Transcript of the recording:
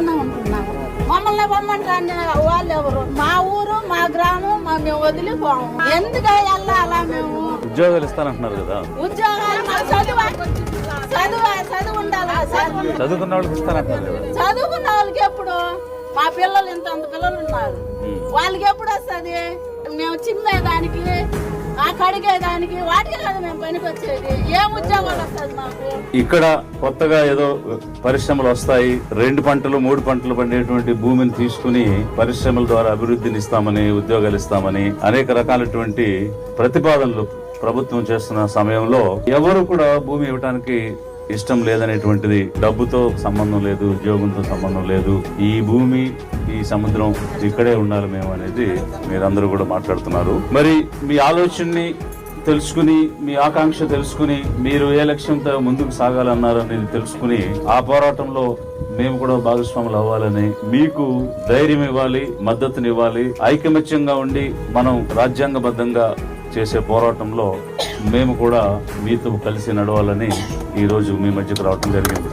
ఇంట్లోనే ఉంటున్నాము. మమ్మల్ని పొమ్మంటే వాళ్ళు ఎవరు? మా ఊరు, మా గ్రామం, మేము వదిలిపోము. ఎందుకు వెళ్ళాలా? మేము ఉద్యోగాలు ఇస్తానంటున్నారు కదా, ఉద్యోగాలు చదువు ఉండాలి. చదువుకున్న వాళ్ళకి ఇస్తానంటున్నారు కదా. చదువుకున్న వాళ్ళకి ఎప్పుడు? మా పిల్లలు ఇంత పిల్లలు ఉన్నారు, వాళ్ళకి ఎప్పుడు వస్తుంది? మేము చిమ్మేదానికి, ఆ కడిగేదానికి, వాటికే కదా మేము పనికి వచ్చేది. ఏం ఉద్యోగాలు వస్తుంది మాకు? ఇక్కడ కొత్తగా ఏదో పరిశ్రమలు వస్తాయి, 2 పంటలు 3 పంటలు పండేటువంటి భూమిని తీసుకుని పరిశ్రమల ద్వారా అభివృద్ధిని ఇస్తామని, ఉద్యోగాలు ఇస్తామని అనేక రకాలటువంటి ప్రతిపాదనలు ప్రభుత్వం చేస్తున్న సమయంలో ఎవరు కూడా భూమి ఇవ్వడానికి ఇష్టం లేదనేటువంటిది, డబ్బుతో సంబంధం లేదు, ఉద్యోగంతో సంబంధం లేదు, ఈ భూమి ఈ సముద్రం ఇక్కడే ఉండాలి మేము అనేది మీరందరూ కూడా మాట్లాడుతున్నారు. మరి మీ ఆలోచనని తెలుసుకుని, మీ ఆకాంక్ష తెలుసుకుని, మీరు ఏ లక్ష్యంతో ముందుకు సాగాలన్నారు అనేది తెలుసుకుని, ఆ పోరాటంలో మేము కూడా భాగస్వాములు అవ్వాలని మీకు ధైర్యం ఇవ్వాలి, మద్దతునివ్వాలి. ఐకమత్యంగా ఉండి మనం రాజ్యాంగబద్ధంగా చేసే పోరాటంలో మేము కూడా మీతో కలిసి నడవాలని ఈ రోజు మీ మధ్యకు రావడం జరిగింది.